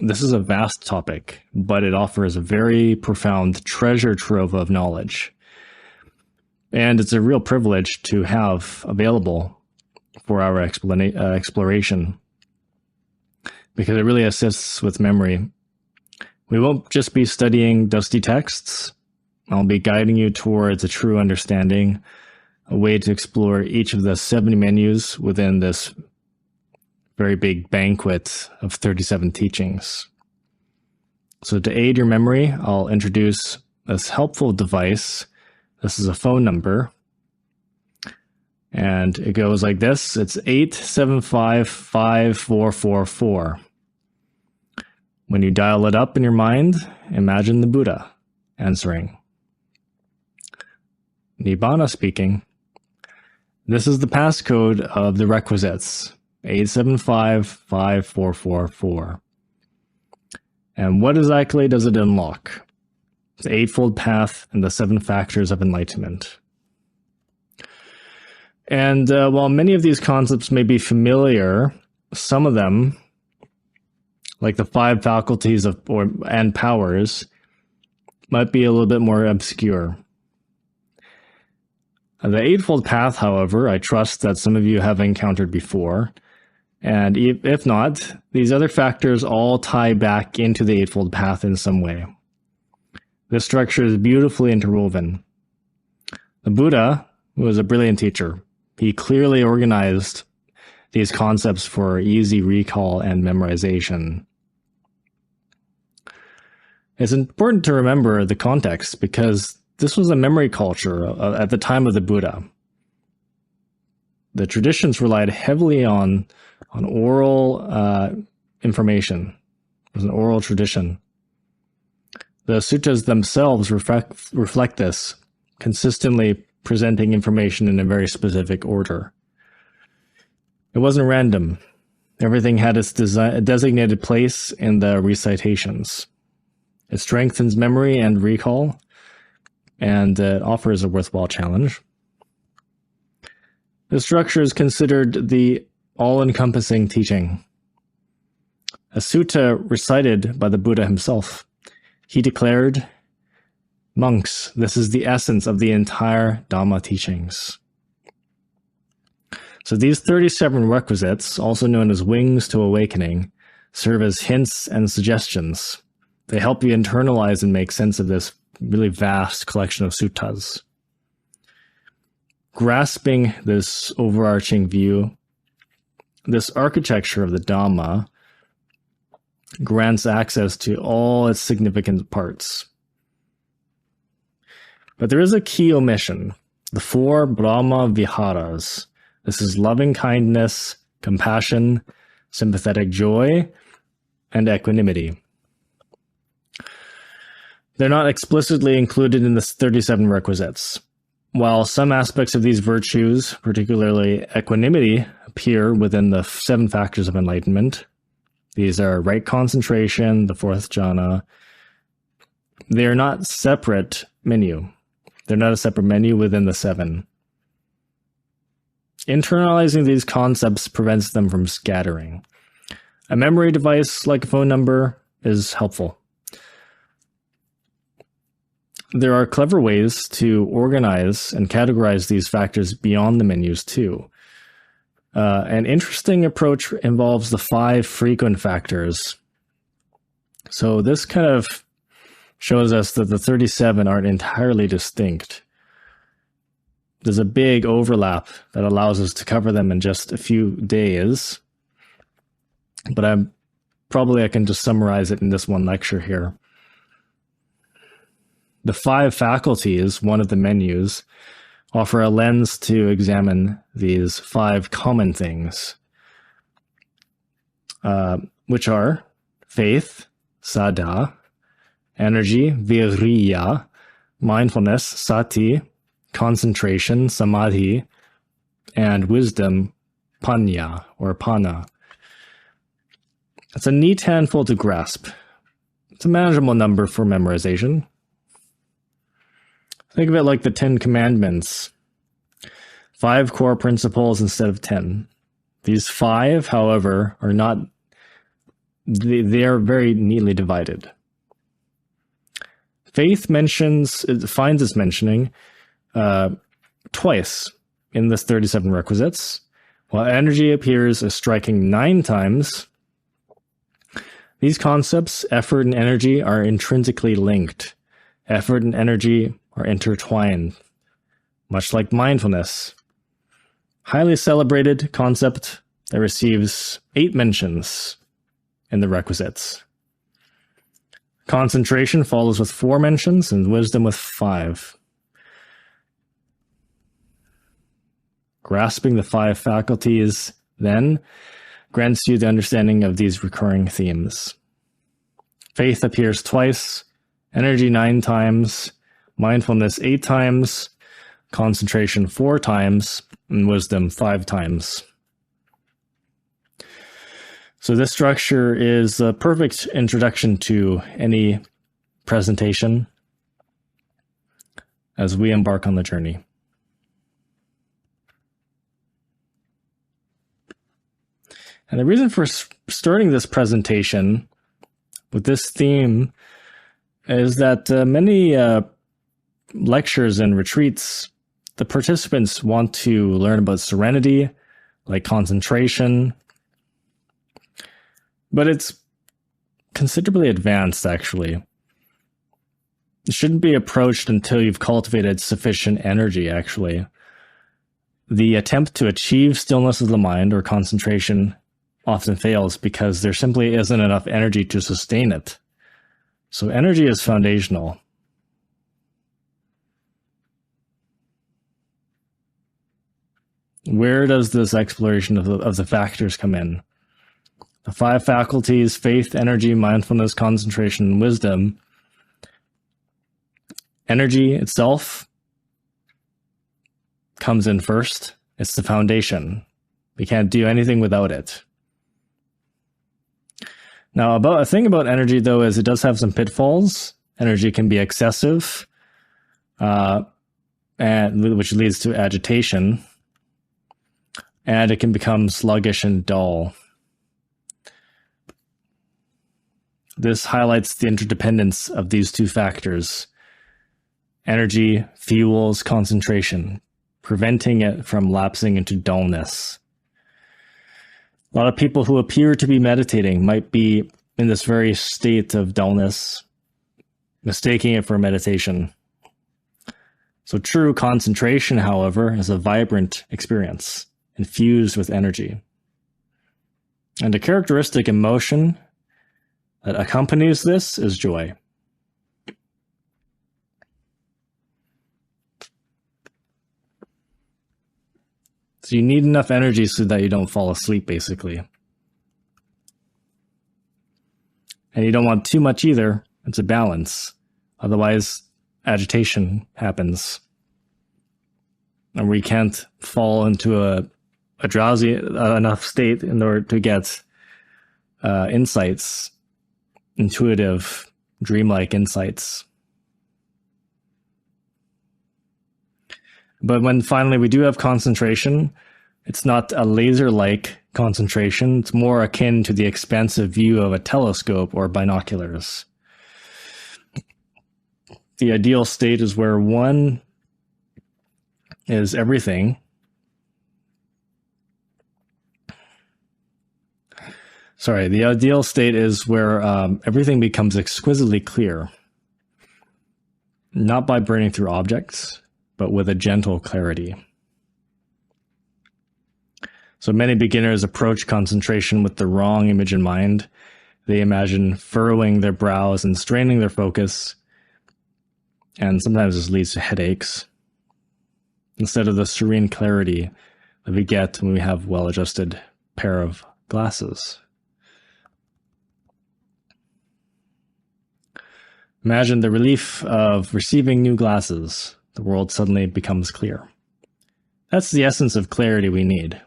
This is a vast topic, but it offers a very profound treasure trove of knowledge. And it's a real privilege to have available for our exploration, because it really assists with memory. We won't just be studying dusty texts. I'll be guiding you towards a true understanding, a way to explore each of the 70 menus within this very big banquet of 37 teachings. So to aid your memory, I'll introduce this helpful device. This is a phone number, and it goes like this. It's 875-5444. When you dial it up in your mind, imagine the Buddha answering. Nibbana speaking. This is the passcode of the requisites, 875-5444. And what exactly does it unlock? The Eightfold Path and the 7 Factors of Enlightenment. And while many of these concepts may be familiar, some of them, like the 5 faculties and powers, might be a little bit more obscure. The Eightfold Path, however, I trust that some of you have encountered before. And if not, these other factors all tie back into the Eightfold Path in some way. This structure is beautifully interwoven. The Buddha was a brilliant teacher. He clearly organized these concepts for easy recall and memorization. It's important to remember the context, because this was a memory culture at the time of the Buddha. The traditions relied heavily on oral information. It was an oral tradition. The suttas themselves reflect this, consistently presenting information in a very specific order. It wasn't random. Everything had its designated place in the recitations. It strengthens memory and recall, and it offers a worthwhile challenge. The structure is considered the all-encompassing teaching. A sutta recited by the Buddha himself. He declared, "Monks, this is the essence of the entire Dhamma teachings." So these 37 requisites, also known as wings to awakening, serve as hints and suggestions. They help you internalize and make sense of this really vast collection of suttas. Grasping this overarching view, this architecture of the Dhamma grants access to all its significant parts. But there is a key omission, the 4 Brahma Viharas. This is loving kindness, compassion, sympathetic joy, and equanimity. They're not explicitly included in the 37 requisites. While some aspects of these virtues, particularly equanimity, appear within the 7 factors of enlightenment, these are right concentration, the 4th jhana, they are not separate menu. They're not a separate menu within the 7. Internalizing these concepts prevents them from scattering. A memory device like a phone number is helpful. There are clever ways to organize and categorize these factors beyond the menus too. An interesting approach involves the 5 frequent factors. So this kind of shows us that the 37 aren't entirely distinct. There's a big overlap that allows us to cover them in just a few days. But I can just summarize it in this one lecture here. The 5 faculties, one of the menus, offer a lens to examine these 5 common things, which are faith, saddha, energy, viriya, mindfulness, sati, concentration, samadhi, and wisdom, panya or pana. It's a neat handful to grasp. It's a manageable number for memorization. Think of it like the 10 Commandments. 5 core principles instead of 10. These 5, however, are not they are very neatly divided. Faith finds its mentioning twice in this 37 requisites, while energy appears a striking 9 times. These concepts, effort and energy, are intrinsically linked. Effort and energy are intertwined, much like mindfulness. Highly celebrated concept that receives 8 mentions in the requisites. Concentration follows with 4 mentions and wisdom with 5. Grasping the 5 faculties, then, grants you the understanding of these recurring themes. Faith appears twice, energy 9 times, mindfulness 8 times, concentration 4 times, and wisdom 5 times. So this structure is a perfect introduction to any presentation as we embark on the journey. And the reason for starting this presentation with this theme is that many lectures and retreats, the participants want to learn about serenity, like concentration, but it's considerably advanced, actually. It shouldn't be approached until you've cultivated sufficient energy, actually. The attempt to achieve stillness of the mind or concentration often fails because there simply isn't enough energy to sustain it. So energy is foundational. Where does this exploration of the factors come in? The 5 faculties, faith, energy, mindfulness, concentration, and wisdom. Energy itself comes in first. It's the foundation. We can't do anything without it. Now, a thing about energy, though, is it does have some pitfalls. Energy can be excessive, and which leads to agitation, and it can become sluggish and dull. This highlights the interdependence of these 2 factors. Energy fuels concentration, preventing it from lapsing into dullness. A lot of people who appear to be meditating might be in this very state of dullness, mistaking it for meditation. So true concentration, however, is a vibrant experience, infused with energy. And a characteristic emotion that accompanies this is joy. So you need enough energy so that you don't fall asleep, basically. And you don't want too much either. It's a balance. Otherwise, agitation happens. And we can't fall into a drowsy enough state in order to get insights, intuitive, dreamlike insights. But when finally we do have concentration, it's not a laser-like concentration. It's more akin to the expansive view of a telescope or binoculars. The ideal state is where one is everything. The ideal state is where everything becomes exquisitely clear, not by burning through objects, but with a gentle clarity. So many beginners approach concentration with the wrong image in mind. They imagine furrowing their brows and straining their focus, and sometimes this leads to headaches, instead of the serene clarity that we get when we have a well-adjusted pair of glasses. Imagine the relief of receiving new glasses. The world suddenly becomes clear. That's the essence of clarity we need.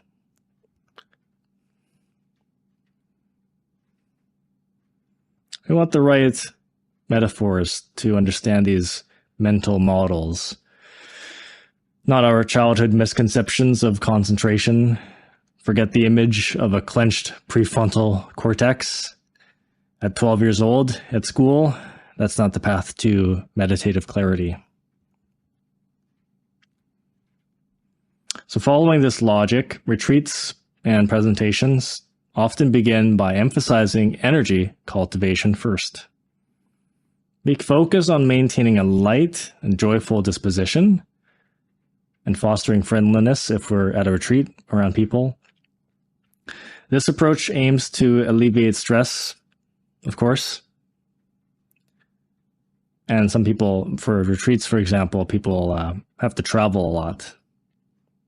We want the right metaphors to understand these mental models, not our childhood misconceptions of concentration. Forget the image of a clenched prefrontal cortex. At 12 years old, at school, that's not the path to meditative clarity. So following this logic, retreats and presentations often begin by emphasizing energy cultivation first. We focus on maintaining a light and joyful disposition and fostering friendliness if we're at a retreat around people. This approach aims to alleviate stress, of course. And some people, for retreats, for example, people have to travel a lot.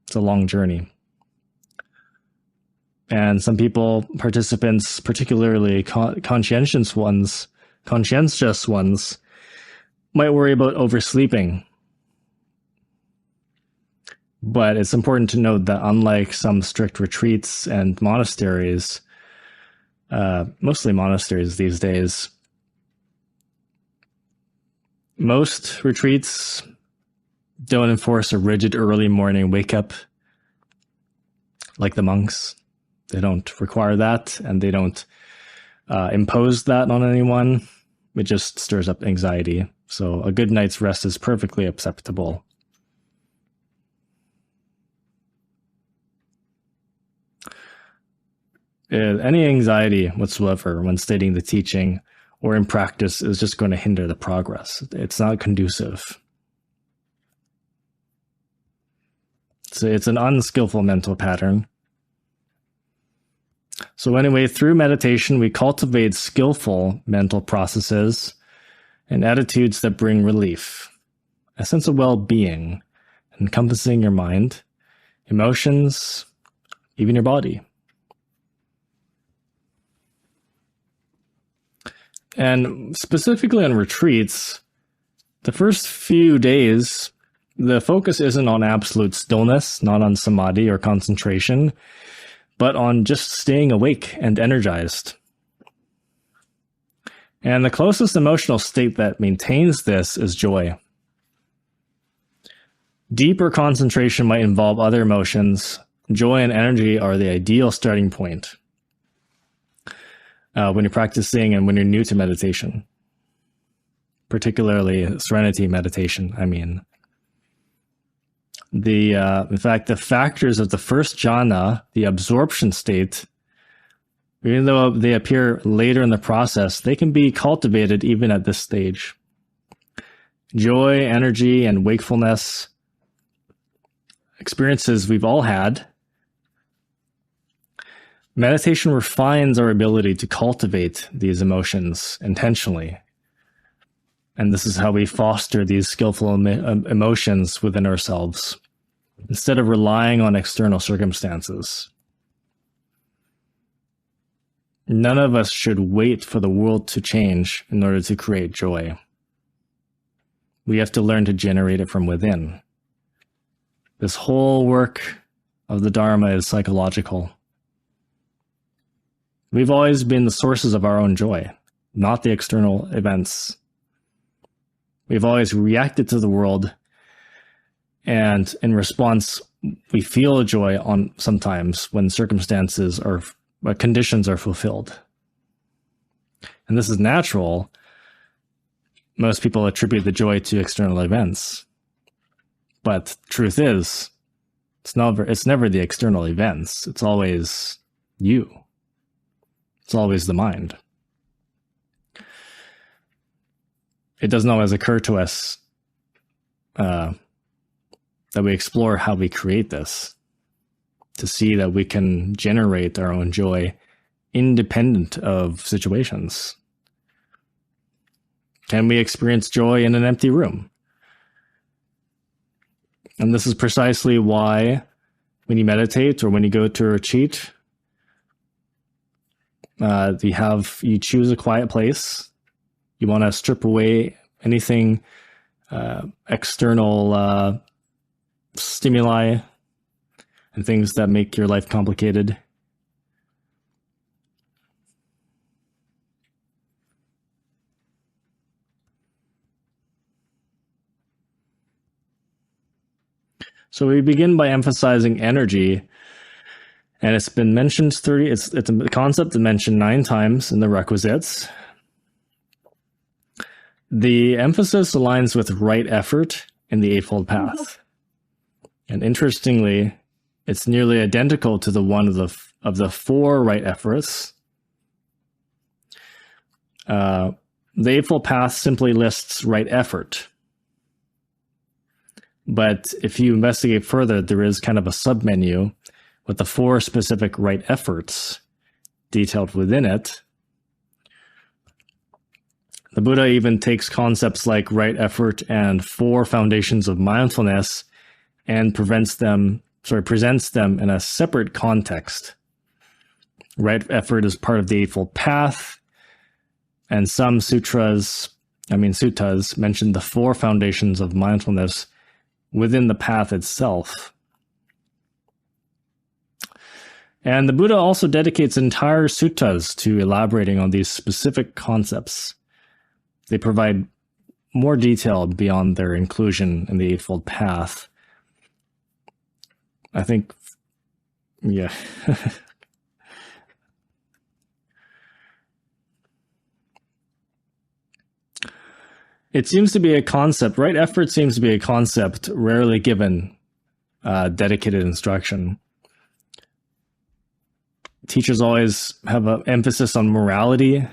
It's a long journey. And some people, participants, particularly conscientious ones, might worry about oversleeping. But it's important to note that unlike some strict retreats and monasteries, mostly monasteries these days, most retreats don't enforce a rigid early morning wake up like the monks. They don't require that, and they don't impose that on anyone. It just stirs up anxiety. So a good night's rest is perfectly acceptable. Any anxiety whatsoever when stating the teaching or in practice is just going to hinder the progress. It's not conducive. It's an unskillful mental pattern. So anyway, through meditation, we cultivate skillful mental processes and attitudes that bring relief, a sense of well-being, encompassing your mind, emotions, even your body. And specifically on retreats, the first few days, the focus isn't on absolute stillness, not on samadhi or concentration, but on just staying awake and energized. And the closest emotional state that maintains this is joy. Deeper concentration might involve other emotions. Joy and energy are the ideal starting point when you're practicing and when you're new to meditation, particularly serenity meditation, I mean. In fact, the factors of the first jhana, the absorption state, even though they appear later in the process, they can be cultivated even at this stage. Joy, energy, and wakefulness, experiences we've all had. Meditation refines our ability to cultivate these emotions intentionally. And this is how we foster these skillful emotions within ourselves, instead of relying on external circumstances. None of us should wait for the world to change in order to create joy. We have to learn to generate it from within. This whole work of the Dharma is psychological. We've always been the sources of our own joy, not the external events. We've always reacted to the world, and in response, we feel joy sometimes when circumstances or conditions are fulfilled. And this is natural. Most people attribute the joy to external events. But truth is, it's never the external events. It's always you. It's always the mind. It doesn't always occur to us that we explore how we create this, to see that we can generate our own joy independent of situations. Can we experience joy in an empty room? And this is precisely why when you meditate or when you go to a retreat, you choose a quiet place. You want to strip away anything external stimuli and things that make your life complicated. So we begin by emphasizing energy And it's been mentioned it's a concept mentioned 9 times in the Requisites. The emphasis aligns with right effort in the Eightfold Path. And interestingly, it's nearly identical to the one of the 4 right efforts. The Eightfold Path simply lists right effort. But if you investigate further, there is kind of a submenu with the 4 specific right efforts detailed within it. The Buddha even takes concepts like right effort and 4 foundations of mindfulness and presents them in a separate context. Right effort is part of the Eightfold Path, and some suttas mention the 4 foundations of mindfulness within the path itself. And the Buddha also dedicates entire suttas to elaborating on these specific concepts. They provide more detail beyond their inclusion in the Eightfold Path. I think, yeah. It seems to be a concept, right effort seems to be a concept rarely given dedicated instruction. Teachers always have an emphasis on morality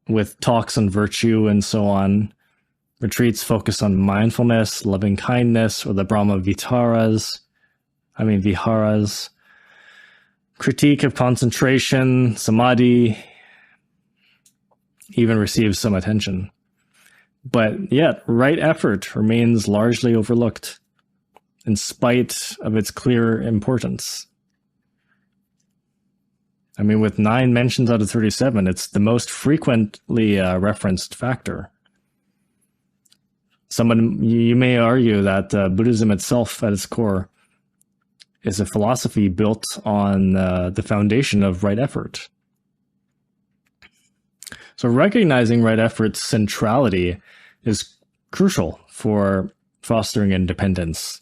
with talks on virtue and so on. Retreats focus on mindfulness, loving kindness, or the Brahma viharas. Critique of concentration, samadhi, even receives some attention. But yet, right effort remains largely overlooked, in spite of its clear importance. With 9 mentions out of 37, it's the most frequently referenced factor. You may argue that Buddhism itself, at its core, is a philosophy built on the foundation of right effort. So recognizing right effort's centrality is crucial for fostering independence.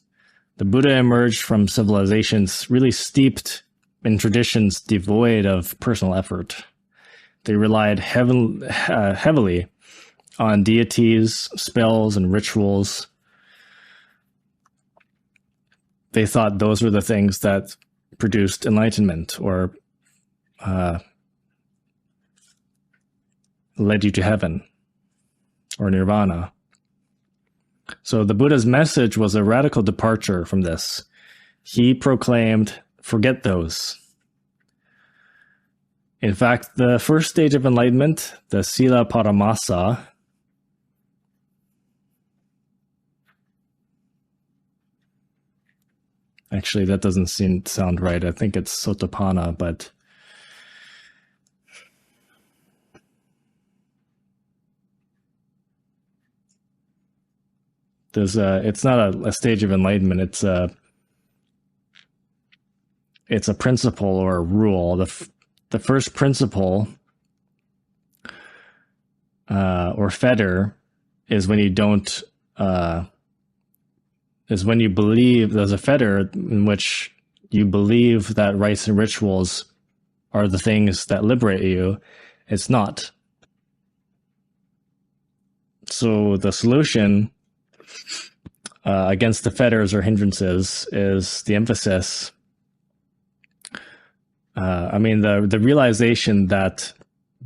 The Buddha emerged from civilizations really steeped in traditions devoid of personal effort. They relied heavily on deities, spells, and rituals. They thought those were the things that produced enlightenment or led you to heaven or nirvana. So the Buddha's message was a radical departure from this. He proclaimed, forget those. In fact, the first stage of enlightenment, the Sila Paramasa, actually that doesn't sound right. I think it's Sotapanna, but it's not a stage of enlightenment. It's a principle or a rule. The first principle or fetter is when you don't is when you believe there's a fetter in which you believe that rites and rituals are the things that liberate you. It's not. So the solution against the fetters or hindrances is the emphasis. The realization that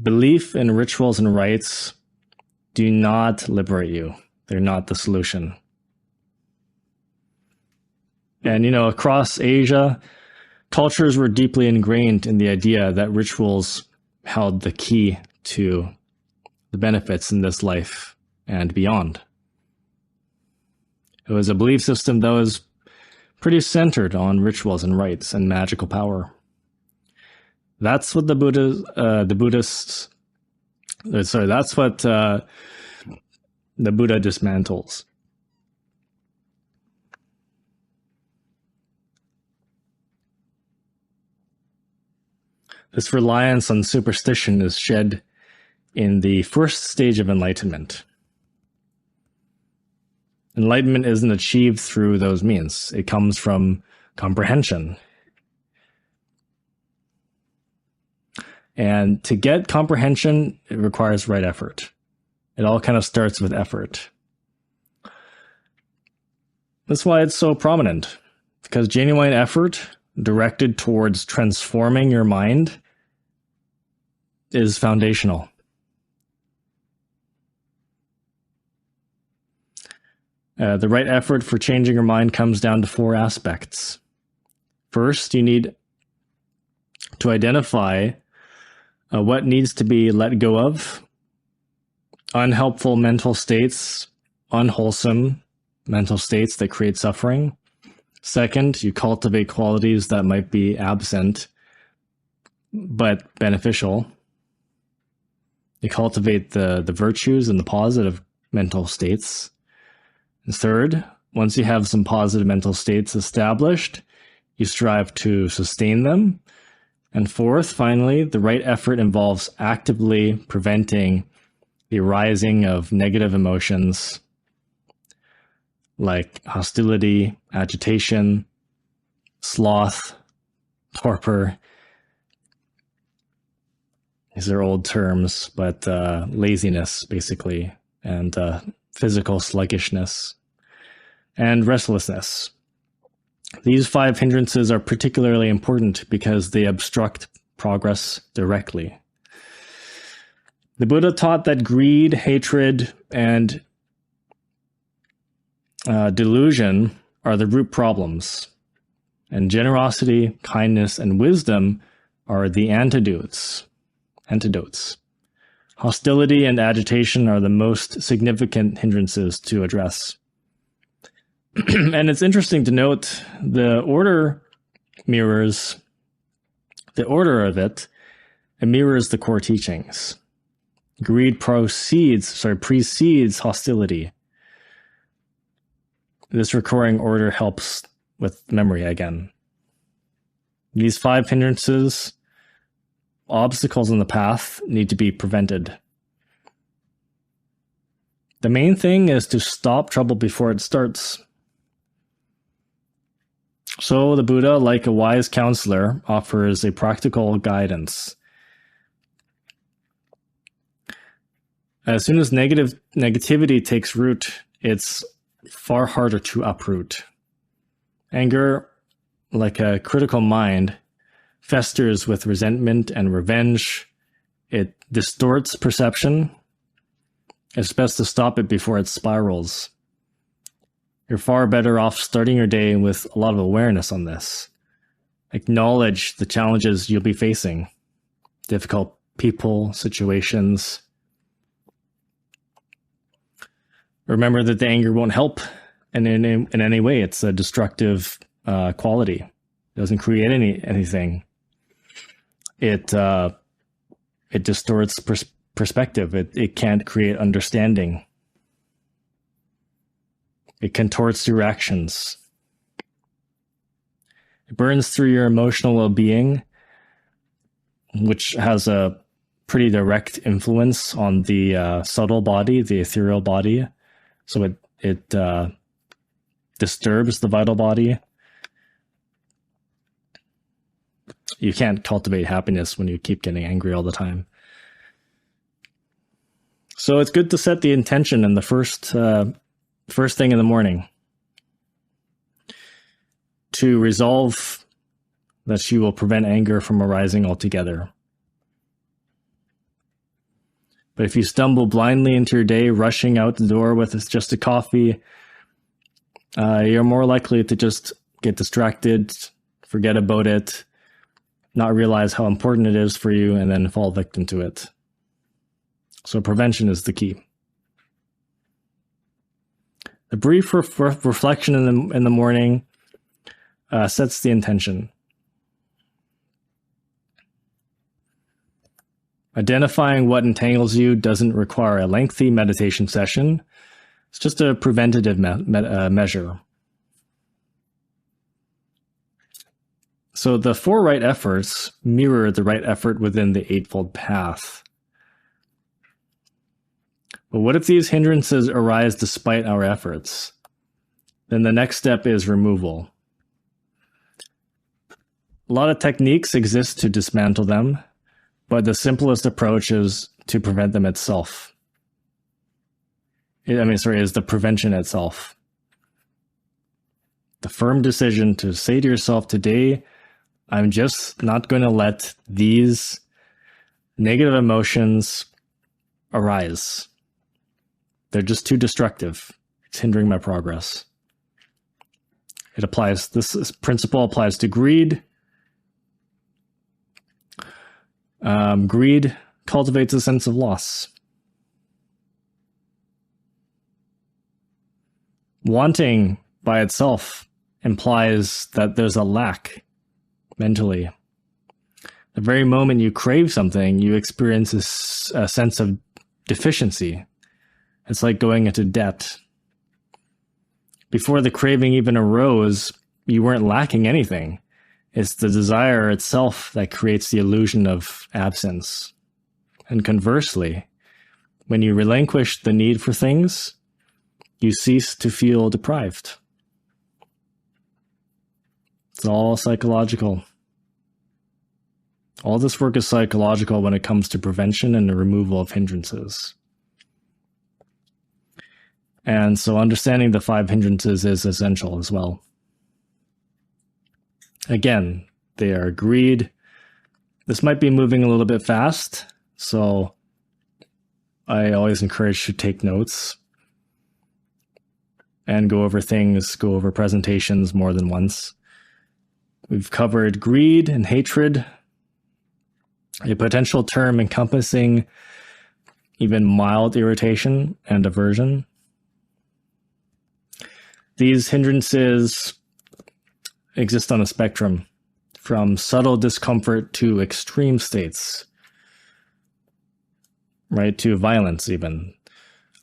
belief in rituals and rites do not liberate you. They're not the solution. And, across Asia, cultures were deeply ingrained in the idea that rituals held the key to the benefits in this life and beyond. It was a belief system that was pretty centered on rituals and rites and magical power. That's what that's what the Buddha dismantles. This reliance on superstition is shed in the first stage of enlightenment. Enlightenment isn't achieved through those means. It comes from comprehension. And to get comprehension, it requires right effort. It all kind of starts with effort. That's why it's so prominent, because genuine effort directed towards transforming your mind is foundational. The right effort for changing your mind comes down to 4 aspects. First, you need to identify what needs to be let go of, unhelpful mental states, unwholesome mental states that create suffering. Second, you cultivate qualities that might be absent but beneficial. You cultivate the virtues and the positive mental states. And third, once you have some positive mental states established, you strive to sustain them. And fourth, finally, the right effort involves actively preventing the arising of negative emotions like hostility, agitation, sloth, torpor. These are old terms, but laziness, basically, and physical sluggishness, and restlessness. These 5 hindrances are particularly important because they obstruct progress directly. The Buddha taught that greed, hatred, and delusion are the root problems, and generosity, kindness, and wisdom are the antidotes. Hostility and agitation are the most significant hindrances to address. And it's interesting to note the order mirrors the order of it. It mirrors the core teachings. Greed precedes hostility. This recurring order helps with memory again. These 5 hindrances, obstacles in the path, need to be prevented. The main thing is to stop trouble before it starts. So the Buddha, like a wise counselor, offers a practical guidance. As soon as negativity takes root, it's far harder to uproot. Anger, like a critical mind, festers with resentment and revenge. It distorts perception. It's best to stop it before it spirals. You're far better off starting your day with a lot of awareness on this. Acknowledge the challenges you'll be facing. Difficult people, situations. Remember that the anger won't help in any way. It's a destructive quality. It doesn't create anything. It distorts perspective. It can't create understanding. It contorts your actions. It burns through your emotional well-being, which has a pretty direct influence on the subtle body, the ethereal body. So it disturbs the vital body. You can't cultivate happiness when you keep getting angry all the time. So it's good to set the intention in the first thing in the morning to resolve that you will prevent anger from arising altogether. But if you stumble blindly into your day, rushing out the door with just a coffee, you're more likely to just get distracted, forget about it, not realize how important it is for you, and then fall victim to it. So prevention is the key. A brief reflection in the morning sets the intention. Identifying what entangles you doesn't require a lengthy meditation session. It's just a preventative measure. So the 4 right efforts mirror the right effort within the Eightfold Path. But what if these hindrances arise despite our efforts? Then the next step is removal. A lot of techniques exist to dismantle them. but the simplest approach is to prevent them itself. Is the prevention itself. The firm decision to say to yourself, today, I'm just not going to let these negative emotions arise. They're just too destructive. It's hindering my progress. This principle applies to greed. Greed cultivates a sense of loss. Wanting by itself implies that there's a lack mentally. The very moment you crave something, you experience a sense of deficiency. It's like going into debt. Before the craving even arose, you weren't lacking anything. It's the desire itself that creates the illusion of absence. And conversely, when you relinquish the need for things, you cease to feel deprived. It's all psychological. All this work is psychological when it comes to prevention and the removal of hindrances. And so understanding the 5 hindrances is essential as well. Again, they are greed. This might be moving a little bit fast, so I always encourage you to take notes and go over presentations more than once. We've covered greed and hatred, a potential term encompassing even mild irritation and aversion. These hindrances exist on a spectrum, from subtle discomfort to extreme states, right, to violence even.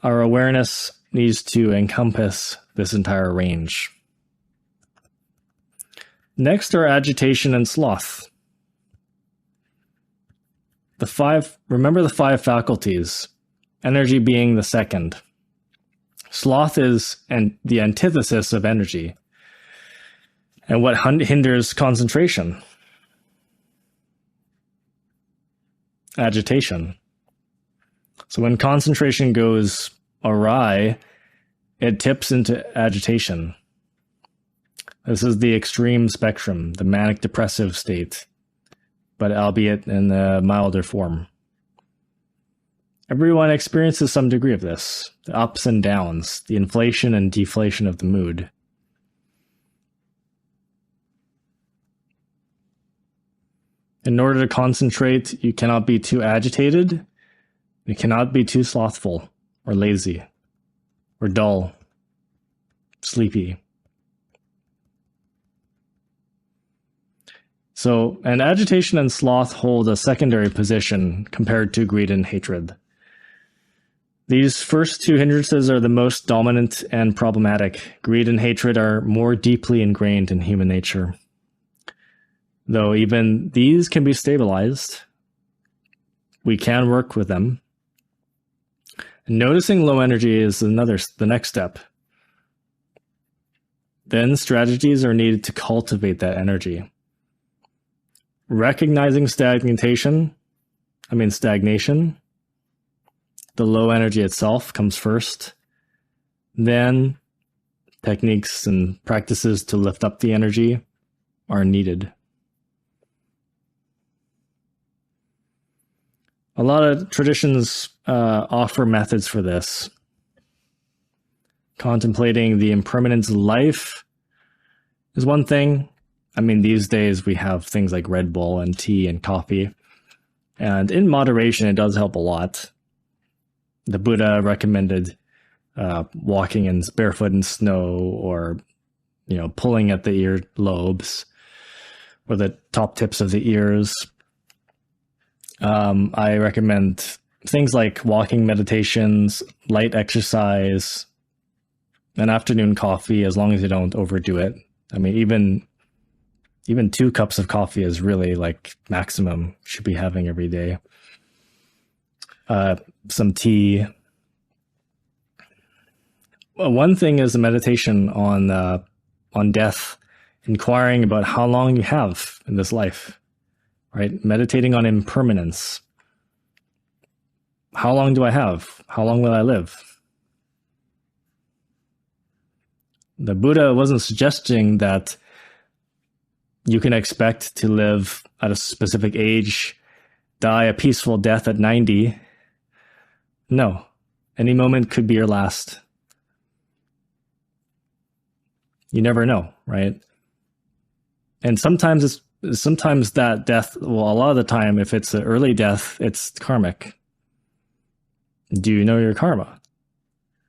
Our awareness needs to encompass this entire range. Next are agitation and sloth. Remember the 5 faculties, energy being the second. Sloth is the antithesis of energy, and what hinders concentration? Agitation. So when concentration goes awry, it tips into agitation. This is the extreme spectrum, the manic depressive state, but albeit in a milder form. Everyone experiences some degree of this, the ups and downs, the inflation and deflation of the mood. In order to concentrate, you cannot be too agitated, you cannot be too slothful, or lazy, or dull, sleepy. So, and agitation and sloth hold a secondary position compared to greed and hatred. These first 2 hindrances are the most dominant and problematic. Greed and hatred are more deeply ingrained in human nature. Though even these can be stabilized, we can work with them. Noticing low energy is the next step. Then strategies are needed to cultivate that energy. Recognizing stagnation, the low energy itself comes first. Then techniques and practices to lift up the energy are needed. A lot of traditions offer methods for this. Contemplating the impermanence of life is one thing. These days we have things like Red Bull and tea and coffee. And in moderation, it does help a lot. The Buddha recommended walking barefoot in snow, or pulling at the ear lobes or the top tips of the ears. I recommend things like walking meditations, light exercise, and afternoon coffee, as long as you don't overdo it. Even 2 cups of coffee is really like maximum you should be having every day. Some tea. Well, one thing is a meditation on death, inquiring about how long you have in this life, right? Meditating on impermanence. How long do I have? How long will I live? The Buddha wasn't suggesting that you can expect to live at a specific age, die a peaceful death at 90. No, any moment could be your last. You never know, right? And sometimes that death, well, a lot of the time, if it's an early death, it's karmic. Do you know your karma?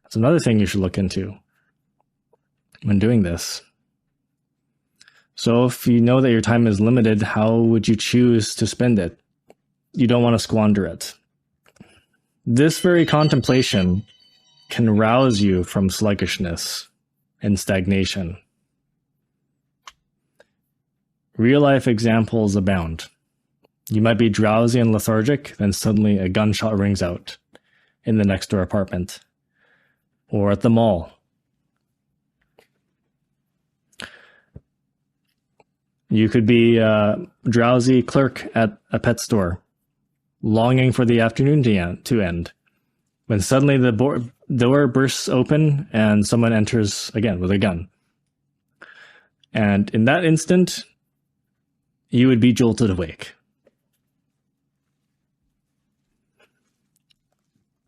That's another thing you should look into when doing this. So if you know that your time is limited, how would you choose to spend it? You don't want to squander it. This very contemplation can rouse you from sluggishness and stagnation. Real-life examples abound. You might be drowsy and lethargic, then suddenly a gunshot rings out in the next door apartment or at the mall. You could be a drowsy clerk at a pet store, longing for the afternoon to end, when suddenly the door bursts open and someone enters again with a gun. And in that instant, you would be jolted awake.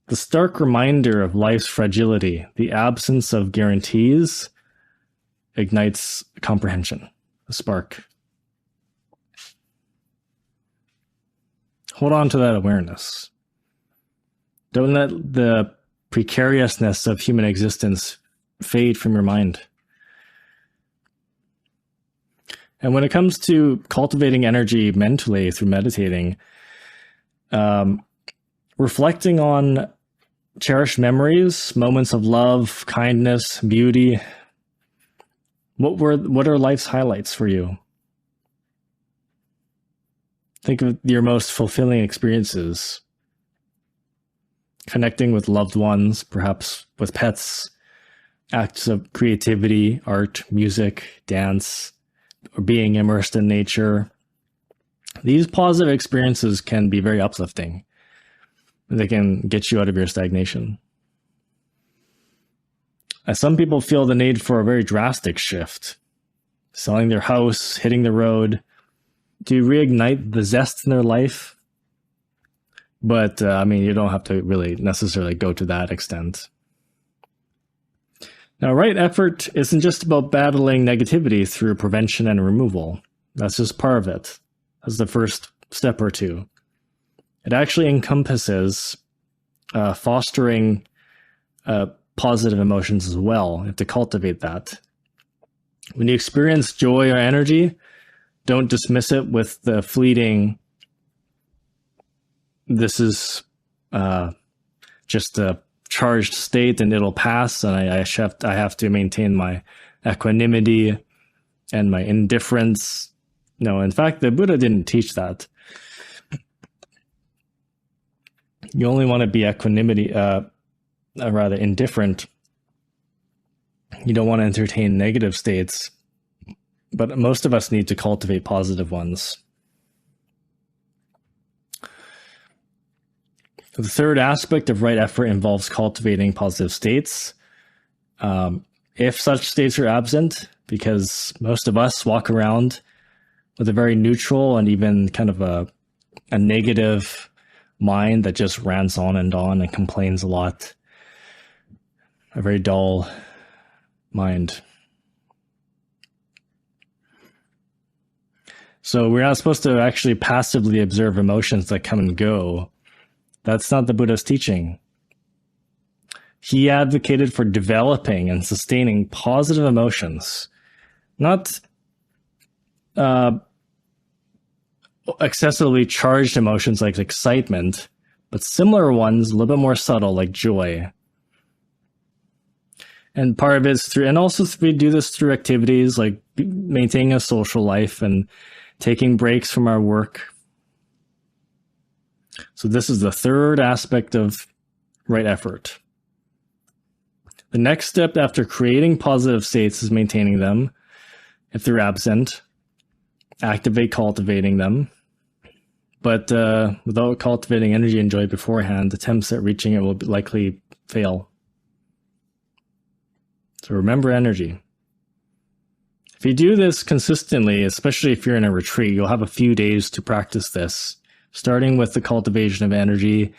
The stark reminder of life's fragility, the absence of guarantees, ignites comprehension, a spark. Hold on to that awareness. Don't let the precariousness of human existence fade from your mind. And when it comes to cultivating energy mentally through meditating, reflecting on cherished memories, moments of love, kindness, beauty. What are life's highlights for you? Think of your most fulfilling experiences. Connecting with loved ones, perhaps with pets, acts of creativity, art, music, dance, or being immersed in nature. These positive experiences can be very uplifting. They can get you out of your stagnation. As some people feel the need for a very drastic shift, selling their house, hitting the road, to reignite the zest in their life. But, you don't have to really necessarily go to that extent. Now, right effort isn't just about battling negativity through prevention and removal. That's just part of it. That's the first step or two. It actually encompasses fostering positive emotions as well. You have to cultivate that. When you experience joy or energy, don't dismiss it with the fleeting, this is just a charged state and it'll pass, and I have to maintain my equanimity and my indifference. No, in fact, the Buddha didn't teach that. You only want to be rather indifferent. You don't want to entertain negative states, but most of us need to cultivate positive ones. The third aspect of right effort involves cultivating positive states. If such states are absent, because most of us walk around with a very neutral and even kind of a negative mind that just rants on and complains a lot. A very dull mind. So we're not supposed to actually passively observe emotions that come and go. That's not the Buddha's teaching. He advocated for developing and sustaining positive emotions, not excessively charged emotions like excitement, but similar ones, a little bit more subtle, like joy. And part of it is through, and also we do this through activities like maintaining a social life and taking breaks from our work. So this is the third aspect of right effort. The next step after creating positive states is maintaining them. If they're absent, activate cultivating them. But without cultivating energy and joy beforehand, attempts at reaching it will likely fail. So remember energy. If you do this consistently, especially if you're in a retreat, you'll have a few days to practice this, starting with the cultivation of energy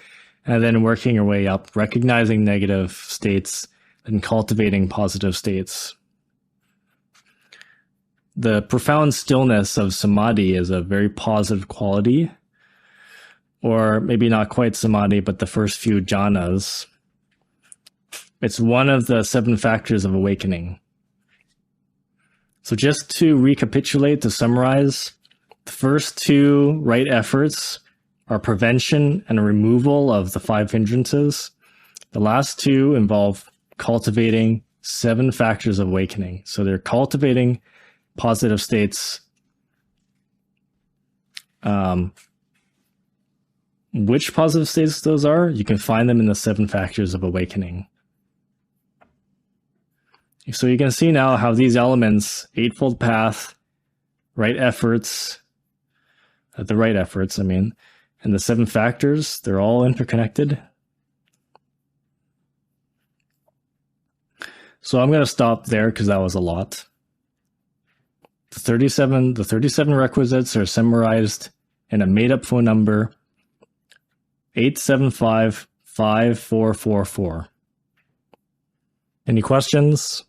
and then working your way up, recognizing negative states and cultivating positive states. The profound stillness of samadhi is a very positive quality, or maybe not quite samadhi, but the first few jhanas. It's one of the 7 factors of awakening. So just to recapitulate, to summarize, the first 2 right efforts are prevention and removal of the 5 hindrances. The last 2 involve cultivating 7 factors of awakening. So they're cultivating positive states. Which positive states those are, you can find them in the 7 factors of awakening. So you can see now how these elements, Eightfold Path, right efforts, and the 7 factors, they're all interconnected. So I'm going to stop there because that was a lot. The 37 requisites are summarized in a made-up phone number, 875-5444. Any questions?